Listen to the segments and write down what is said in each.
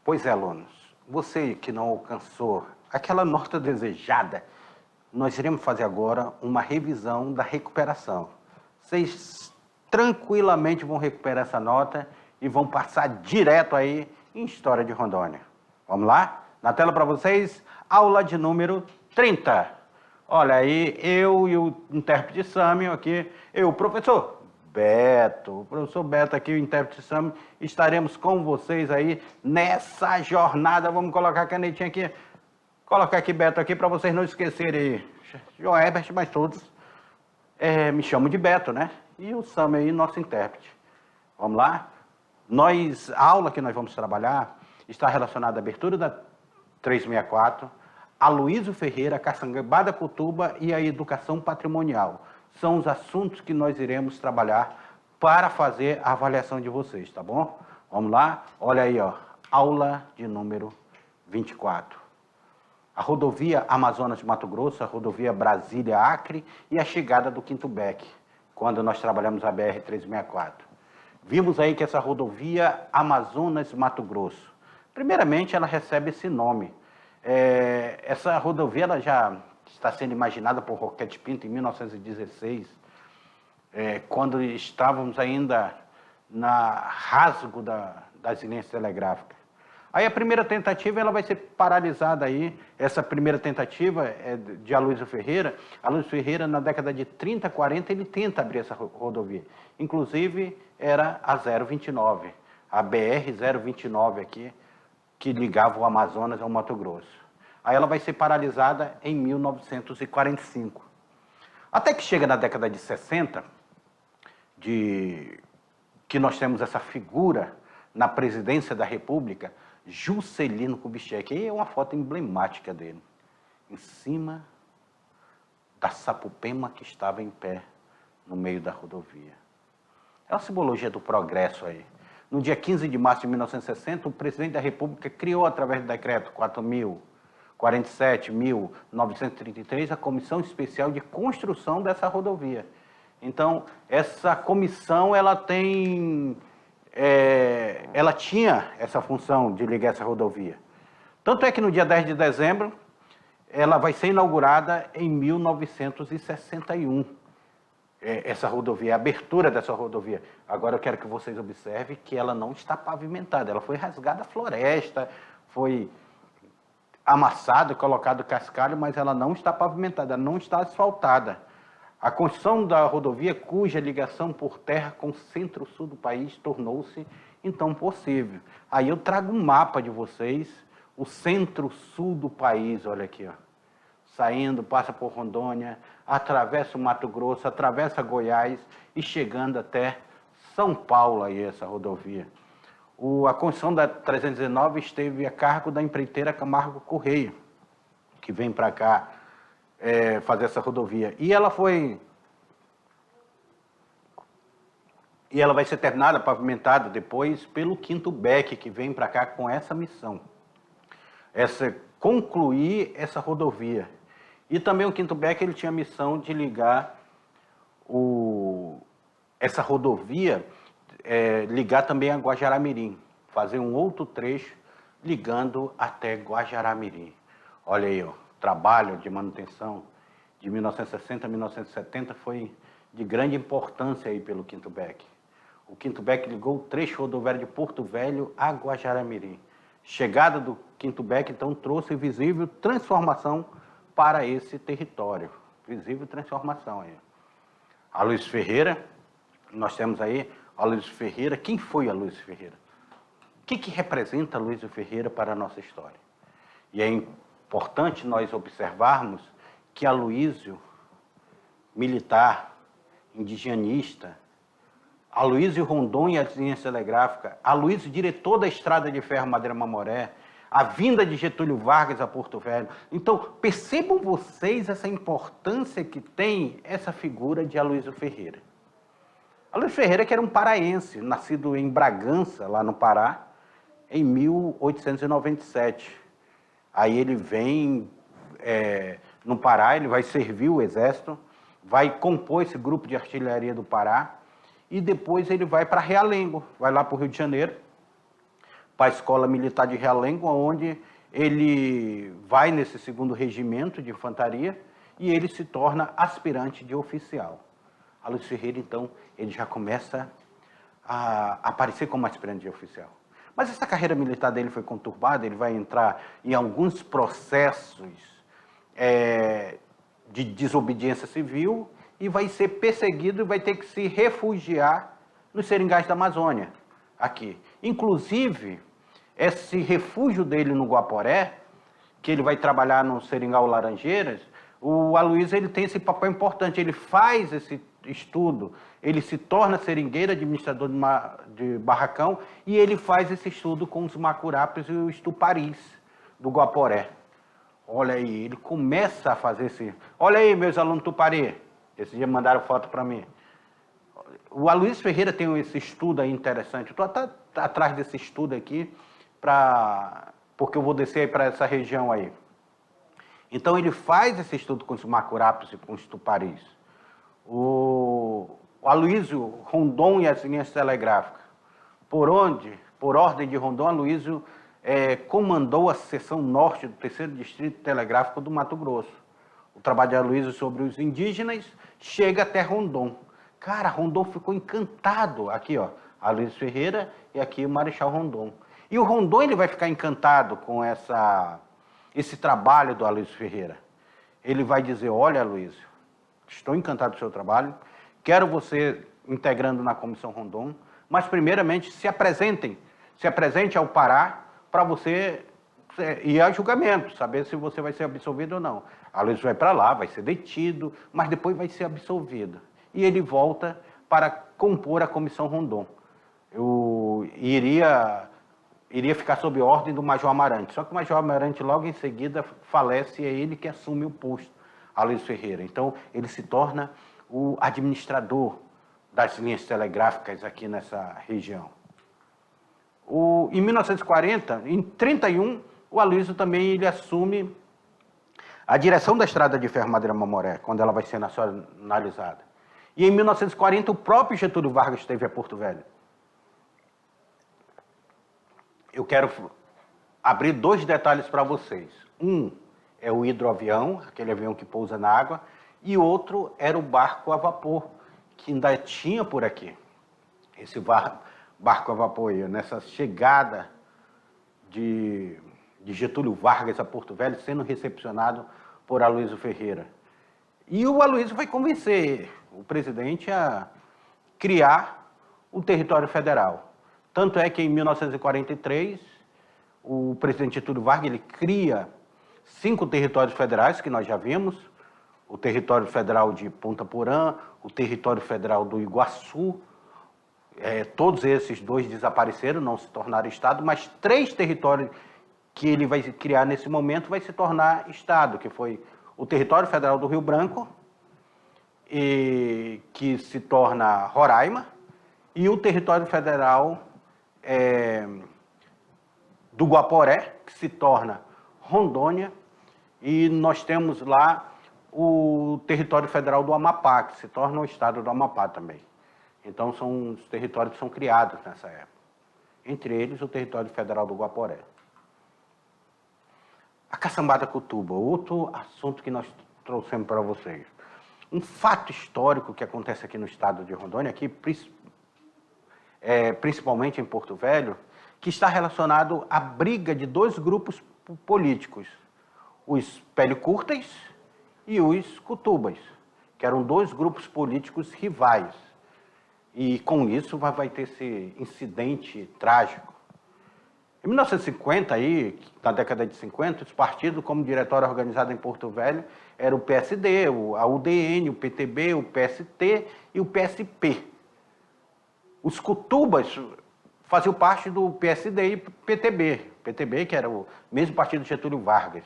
Pois é, alunos, você que não alcançou aquela nota desejada, nós iremos fazer agora uma revisão da recuperação. Vocês tranquilamente vão recuperar essa nota e vão passar direto aí em História de Rondônia. Vamos lá? Na tela para vocês, aula de número 30. Olha aí, eu e o intérprete Sâmio aqui, o professor Beto aqui, o intérprete Sâmio, estaremos com vocês aí nessa jornada. Vamos colocar a canetinha aqui, colocar aqui Beto aqui para vocês não esquecerem aí. João Herbert, mas todos me chamam de Beto, né? E o Sâmio aí, nosso intérprete. Vamos lá? A aula que nós vamos trabalhar está relacionada à abertura da 364, Aloysio Ferreira, Caçambá da Cutuba e a educação patrimonial. São os assuntos que nós iremos trabalhar para fazer a avaliação de vocês, tá bom? Vamos lá? Olha aí, ó, aula de número 24. A rodovia Amazonas de Mato Grosso, a rodovia Brasília-Acre e a chegada do Quinto Beck, quando nós trabalhamos a BR-364. Vimos aí que essa rodovia Amazonas-Mato Grosso, primeiramente ela recebe esse nome. Essa rodovia ela já está sendo imaginada por Roquete Pinto em 1916, quando estávamos ainda na rasgo das linhas telegráficas. Aí a primeira tentativa ela vai ser paralisada aí, essa primeira tentativa é de Aloysio Ferreira. Aloysio Ferreira, na década de 30, 40, ele tenta abrir essa rodovia. Inclusive, era a 029, a BR-029 aqui, que ligava o Amazonas ao Mato Grosso. Aí ela vai ser paralisada em 1945. Até que chega na década de 60, que nós temos essa figura na presidência da República, Juscelino Kubitschek. Aí é uma foto emblemática dele, em cima da sapopema que estava em pé no meio da rodovia. É uma simbologia do progresso aí. No dia 15 de março de 1960, o presidente da República criou, através do decreto 4.047.933, a Comissão Especial de Construção dessa rodovia. Então, essa comissão, ela tinha essa função de ligar essa rodovia. Tanto é que no dia 10 de dezembro, ela vai ser inaugurada em 1961. Essa rodovia, a abertura dessa rodovia. Agora eu quero que vocês observem que ela não está pavimentada, ela foi rasgada a floresta, foi amassada, colocado cascalho, mas ela não está pavimentada, ela não está asfaltada. A construção da rodovia, cuja ligação por terra com o centro-sul do país tornou-se, então, possível. Aí eu trago um mapa de vocês, o centro-sul do país, olha aqui, ó. Saindo, passa por Rondônia, atravessa o Mato Grosso, atravessa Goiás e chegando até São Paulo, aí essa rodovia. A construção da 319 esteve a cargo da empreiteira Camargo Correia, que vem para cá fazer essa rodovia. E ela vai ser terminada, pavimentada depois pelo Quinto Beck, que vem para cá com essa missão. Concluir essa rodovia. E também o Quinto Beck, ele tinha a missão de ligar essa rodovia, ligar também a Guajará-Mirim, fazer um outro trecho ligando até Guajará-Mirim. Olha aí, ó, trabalho de manutenção de 1960 a 1970 foi de grande importância aí pelo Quinto Beck. O Quinto Beck ligou o trecho rodoviário de Porto Velho a Guajará-Mirim. Chegada do Quinto Beck, então, trouxe visível transformação para esse território. Visível transformação aí. Aloysio Ferreira, nós temos aí Aloysio Ferreira. Quem foi Aloysio Ferreira? O que representa Aloysio Ferreira para a nossa história? E é importante nós observarmos que Aloysio, militar, indigenista, Aloysio Rondônia, as linhas telegráficas, Aloysio, diretor da Estrada de Ferro Madeira Mamoré, a vinda de Getúlio Vargas a Porto Velho. Então, percebam vocês essa importância que tem essa figura de Aloysio Ferreira. Aloysio Ferreira, que era um paraense, nascido em Bragança, lá no Pará, em 1897. Aí ele vem no Pará, ele vai servir o Exército, vai compor esse grupo de artilharia do Pará, e depois ele vai para Realengo, vai lá para o Rio de Janeiro, para a Escola Militar de Realengo, onde ele vai nesse 2º Regimento de Infantaria e ele se torna aspirante de oficial. Aloysio Ferreira, então, ele já começa a aparecer como aspirante de oficial. Mas essa carreira militar dele foi conturbada, ele vai entrar em alguns processos de desobediência civil e vai ser perseguido e vai ter que se refugiar nos seringais da Amazônia, aqui. Inclusive, esse refúgio dele no Guaporé, que ele vai trabalhar no Seringal Laranjeiras, o Aloysio ele tem esse papel importante, ele faz esse estudo, ele se torna seringueiro, administrador de barracão, e ele faz esse estudo com os macurapes e os tuparis do Guaporé. Olha aí, ele começa a fazer esse... Olha aí, meus alunos tupari, esse dia mandaram foto para mim. O Aloysio Ferreira tem esse estudo aí interessante, estou até atrás desse estudo aqui, porque eu vou descer aí para essa região aí. Então ele faz esse estudo com os macurapes e com os tuparis. O Aloysio Rondon e as linhas telegráficas. Por ordem de Rondon, Aloysio comandou a seção norte do 3º Distrito Telegráfico do Mato Grosso. O trabalho de Aloysio sobre os indígenas chega até Rondon. Cara, Rondon ficou encantado. Aqui, ó, Aloysio Ferreira e aqui o Marechal Rondon. E o Rondon ele vai ficar encantado com esse trabalho do Aloysio Ferreira. Ele vai dizer, olha, Aloysio, estou encantado com o seu trabalho, quero você integrando na Comissão Rondon, mas primeiramente se apresente ao Pará para você ir a julgamento, saber se você vai ser absolvido ou não. Aloysio vai para lá, vai ser detido, mas depois vai ser absolvido. E ele volta para compor a Comissão Rondon. Iria ficar sob ordem do Major Amarante. Só que o Major Amarante logo em seguida falece e é ele que assume o posto, Aloysio Ferreira. Então ele se torna o administrador das linhas telegráficas aqui nessa região. Em 1940, em 1931, o Aloysio também ele assume a direção da Estrada de Ferro Madeira Mamoré, quando ela vai ser nacionalizada. E em 1940, o próprio Getúlio Vargas esteve a Porto Velho. Eu quero abrir 2 detalhes para vocês. Um é o hidroavião, aquele avião que pousa na água, e outro era o barco a vapor, que ainda tinha por aqui. Esse barco a vapor aí, nessa chegada de Getúlio Vargas a Porto Velho, sendo recepcionado por Aloysio Ferreira. E o Aloysio vai convencer o presidente a criar o território federal. Tanto é que em 1943, o presidente Getúlio Vargas ele cria 5 territórios federais, que nós já vimos, o território federal de Ponta Porã, o território federal do Iguaçu, todos esses 2 desapareceram, não se tornaram Estado, mas 3 territórios que ele vai criar nesse momento vai se tornar Estado, que foi o território federal do Rio Branco, que se torna Roraima, e o território federal do Guaporé, que se torna Rondônia, e nós temos lá o território federal do Amapá, que se torna o estado do Amapá também. Então são os territórios que são criados nessa época. Entre eles o território federal do Guaporé. A caçambada Cutuba, outro assunto que nós trouxemos para vocês. Um fato histórico que acontece aqui no estado de Rondônia, aqui, principalmente em Porto Velho, que está relacionado à briga de 2 grupos políticos, os pele curtas e os cutubas, que eram 2 grupos políticos rivais. E com isso vai ter esse incidente trágico. Em 1950, aí, na década de 50, os partidos, como diretório organizado em Porto Velho, era o PSD, a UDN, o PTB, o PST e o PSP. Os cutubas faziam parte do PSD e PTB. PTB, que era o mesmo partido de Getúlio Vargas.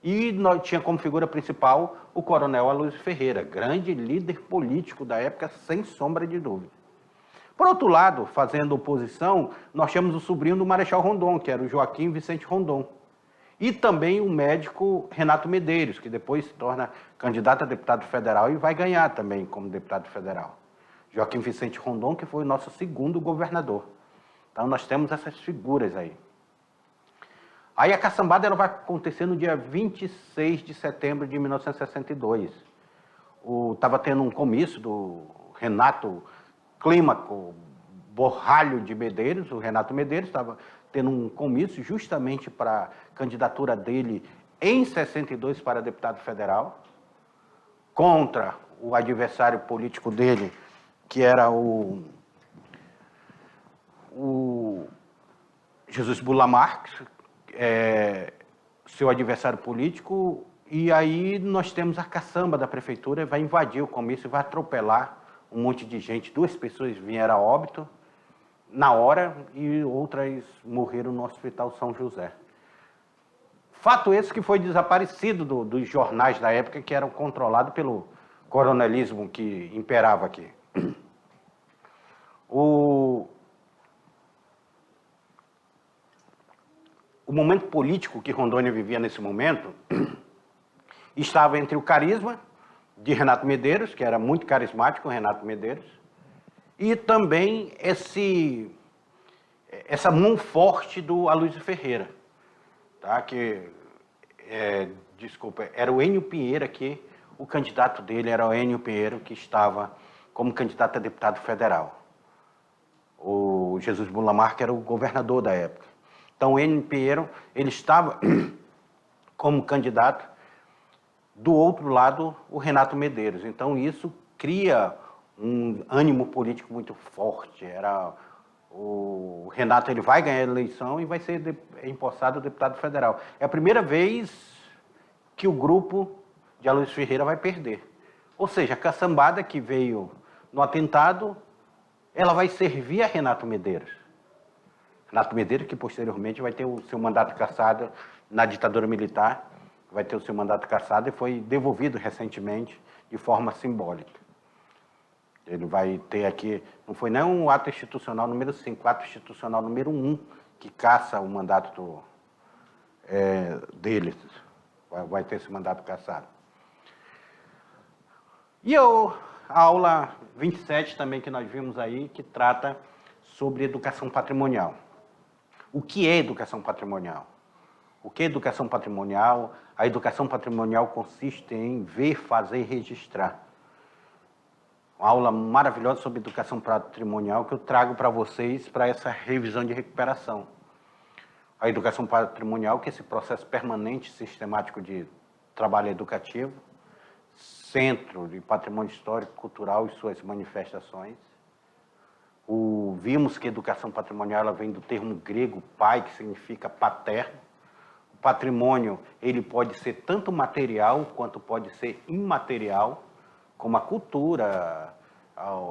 E nós tinha como figura principal o coronel Aloysio Ferreira, grande líder político da época, sem sombra de dúvida. Por outro lado, fazendo oposição, nós tínhamos o sobrinho do Marechal Rondon, que era o Joaquim Vicente Rondon. E também o médico Renato Medeiros, que depois se torna candidato a deputado federal e vai ganhar também como deputado federal. Joaquim Vicente Rondon, que foi o nosso 2º governador. Então nós temos essas figuras aí. Aí a caçambada ela vai acontecer no dia 26 de setembro de 1962. Estava tendo um comício do Renato Clímaco Borralho de Medeiros, o Renato Medeiros estava tendo um comício justamente para a candidatura dele em 62 para deputado federal, contra o adversário político dele, que era o Jesus Bula Marques, seu adversário político, e aí nós temos a caçamba da prefeitura, vai invadir o comício, vai atropelar um monte de gente, 2 pessoas vieram a óbito na hora e outras morreram no Hospital São José. Fato esse que foi desaparecido dos jornais da época, que eram controlados pelo coronelismo que imperava aqui. O momento político que Rondônia vivia nesse momento estava entre o carisma de Renato Medeiros, que era muito carismático, Renato Medeiros, e também essa mão forte do Aloysio Ferreira, tá? Desculpa, era o Enio Pinheiro aqui, o candidato dele era o Enio Pinheiro, que estava como candidato a deputado federal. O Jesus Bula Marques era o governador da época. Então, o Enio Pinheiro, ele estava como candidato, do outro lado, o Renato Medeiros. Então, isso cria um ânimo político muito forte. O Renato ele vai ganhar a eleição e vai ser empossado deputado federal. É a primeira vez que o grupo de Aloysio Ferreira vai perder. Ou seja, a caçambada que veio no atentado, ela vai servir a Renato Medeiros. Renato Medeiros, que posteriormente vai ter o seu mandato cassado na ditadura militar, vai ter o seu mandato cassado e foi devolvido recentemente de forma simbólica. Ele vai ter aqui, não foi nem um ato institucional número 5, ato institucional número 1, que caça o mandato dele, vai ter esse mandato cassado. E a aula 27 também que nós vimos aí, que trata sobre educação patrimonial. O que é educação patrimonial? O que é educação patrimonial? A educação patrimonial consiste em ver, fazer e registrar. Uma aula maravilhosa sobre educação patrimonial que eu trago para vocês para essa revisão de recuperação. A educação patrimonial, que é esse processo permanente, sistemático de trabalho educativo, Centro de Patrimônio Histórico, Cultural e suas manifestações. Vimos que a educação patrimonial ela vem do termo grego pai, que significa paterno. O patrimônio ele pode ser tanto material quanto pode ser imaterial, como a cultura,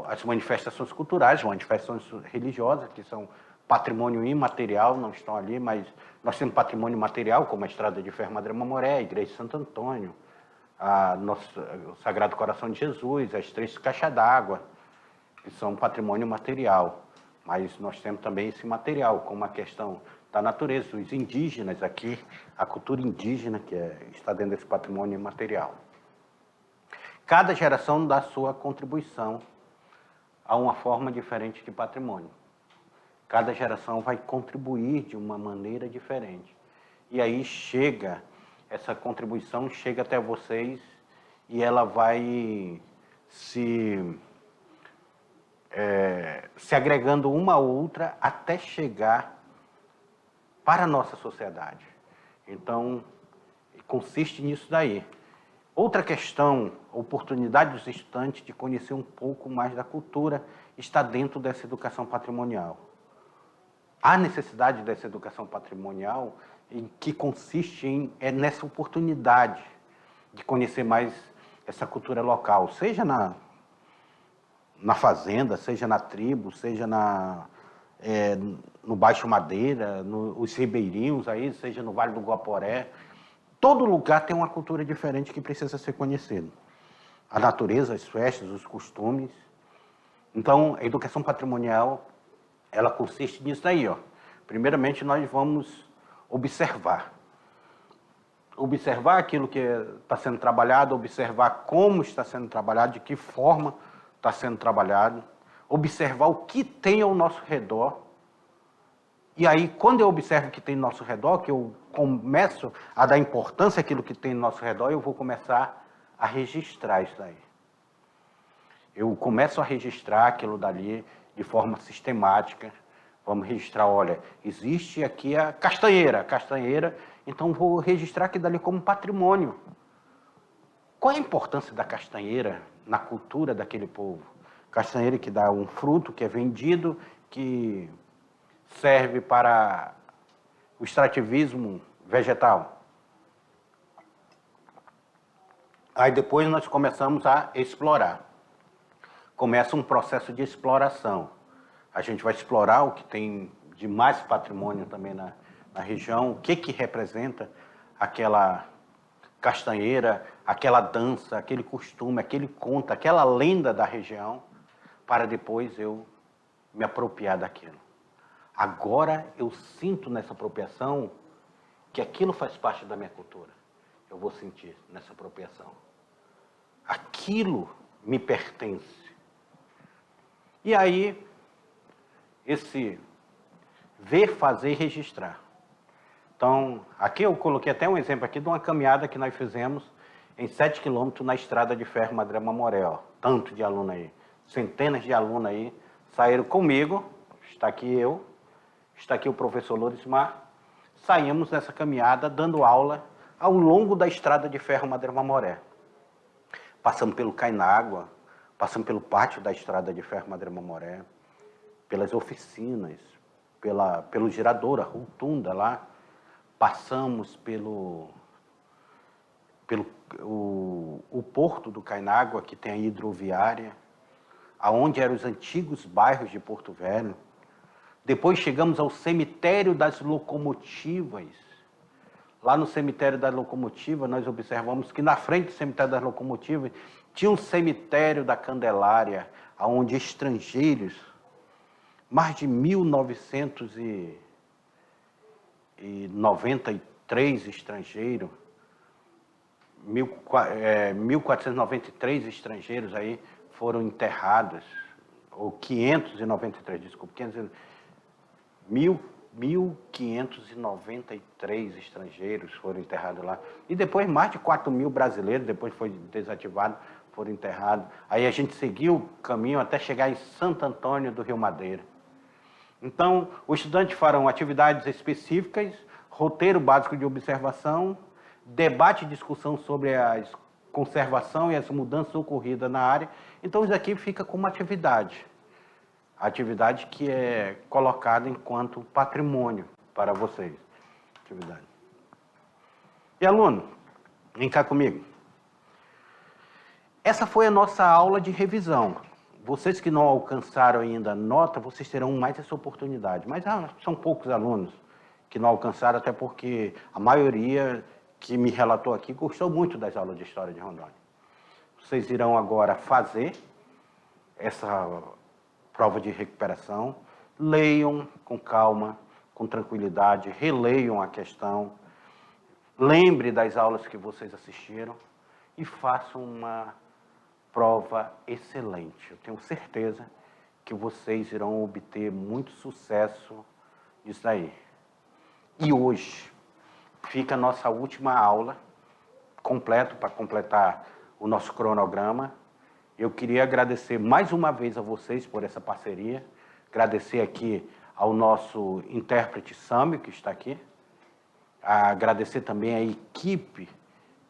as manifestações culturais, manifestações religiosas, que são patrimônio imaterial, não estão ali, mas nós temos patrimônio material, como a Estrada de Ferro Madre Mamoré, a Igreja de Santo Antônio, o Sagrado Coração de Jesus, as 3 caixas d'água, que são patrimônio material. Mas nós temos também esse material, como a questão da natureza, os indígenas aqui, a cultura indígena que está dentro desse patrimônio material. Cada geração dá sua contribuição a uma forma diferente de patrimônio. Cada geração vai contribuir de uma maneira diferente. E aí essa contribuição chega até vocês e ela vai se agregando uma a outra até chegar para a nossa sociedade. Então, consiste nisso daí. Outra questão, a oportunidade dos estudantes de conhecer um pouco mais da cultura está dentro dessa educação patrimonial. A necessidade dessa educação patrimonial em que consiste nessa oportunidade de conhecer mais essa cultura local, seja na fazenda, seja na tribo, seja no Baixo Madeira, os ribeirinhos aí, seja no Vale do Guaporé. Todo lugar tem uma cultura diferente que precisa ser conhecido. A natureza, as festas, os costumes. Então, a educação patrimonial, ela consiste nisso daí, ó. Primeiramente, nós vamos observar. Observar aquilo que está sendo trabalhado, observar como está sendo trabalhado, de que forma está sendo trabalhado, observar o que tem ao nosso redor E aí, quando eu observo o que tem no nosso redor, que eu começo a dar importância àquilo que tem no nosso redor, eu vou começar a registrar isso daí. Eu começo a registrar aquilo dali de forma sistemática. Vamos registrar, olha, existe aqui a castanheira, então vou registrar aquilo dali como patrimônio. Qual é a importância da castanheira na cultura daquele povo? Castanheira que dá um fruto, que é vendido, que serve para o extrativismo vegetal. Aí depois nós começamos a explorar. Começa um processo de exploração. A gente vai explorar o que tem de mais patrimônio também na região, o que representa aquela castanheira, aquela dança, aquele costume, aquele conto, aquela lenda da região, para depois eu me apropriar daquilo. Agora eu sinto nessa apropriação que aquilo faz parte da minha cultura. Eu vou sentir nessa apropriação. Aquilo me pertence. E aí, esse ver, fazer e registrar. Então, aqui eu coloquei até um exemplo aqui de uma caminhada que nós fizemos em 7 quilômetros na estrada de ferro Madeira Mamoré, ó. Tanto de aluno aí, centenas de alunos aí saíram comigo, está aqui eu, está aqui o professor Lorismar, saímos nessa caminhada dando aula ao longo da estrada de ferro Madeira Mamoré. Passamos pelo Cainágua, passamos pelo pátio da estrada de ferro Madeira Mamoré, pelas oficinas, pelo girador, a rotunda lá, passamos pelo porto do Cainágua, que tem a hidroviária, aonde eram os antigos bairros de Porto Velho. Depois chegamos ao cemitério das locomotivas. Lá no cemitério das locomotivas, nós observamos que na frente do cemitério das locomotivas tinha um cemitério da Candelária, onde estrangeiros, mais de 1993 estrangeiros, 1493 estrangeiros aí foram enterrados, ou 593, desculpa, 1.593 estrangeiros foram enterrados lá. E depois mais de 4.000 brasileiros, depois foi desativado, foram enterrados. Aí a gente seguiu o caminho até chegar em Santo Antônio do Rio Madeira. Então, os estudantes farão atividades específicas, roteiro básico de observação, debate e discussão sobre a conservação e as mudanças ocorridas na área. Então, isso aqui fica como atividade. Atividade que é colocada enquanto patrimônio para vocês. Atividade. E aluno, vem cá comigo. Essa foi a nossa aula de revisão. Vocês que não alcançaram ainda a nota, vocês terão mais essa oportunidade. Mas são poucos alunos que não alcançaram, até porque a maioria que me relatou aqui gostou muito das aulas de História de Rondônia. Vocês irão agora fazer essa prova de recuperação, leiam com calma, com tranquilidade, releiam a questão, lembre das aulas que vocês assistiram e façam uma prova excelente. Eu tenho certeza que vocês irão obter muito sucesso nisso aí. E hoje fica a nossa última aula, para completar o nosso cronograma. Eu queria agradecer mais uma vez a vocês por essa parceria, agradecer aqui ao nosso intérprete Sami, que está aqui, agradecer também a equipe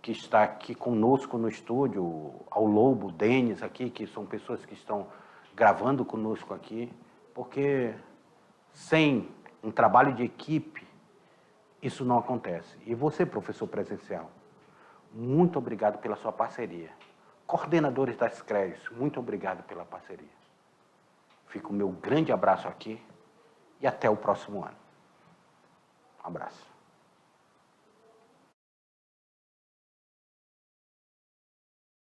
que está aqui conosco no estúdio, ao Lobo, Denis aqui, que são pessoas que estão gravando conosco aqui, porque sem um trabalho de equipe, isso não acontece. E você, professor presencial, muito obrigado pela sua parceria. Coordenadores das CREs, muito obrigado pela parceria. Fica o meu grande abraço aqui e até o próximo ano. Um abraço.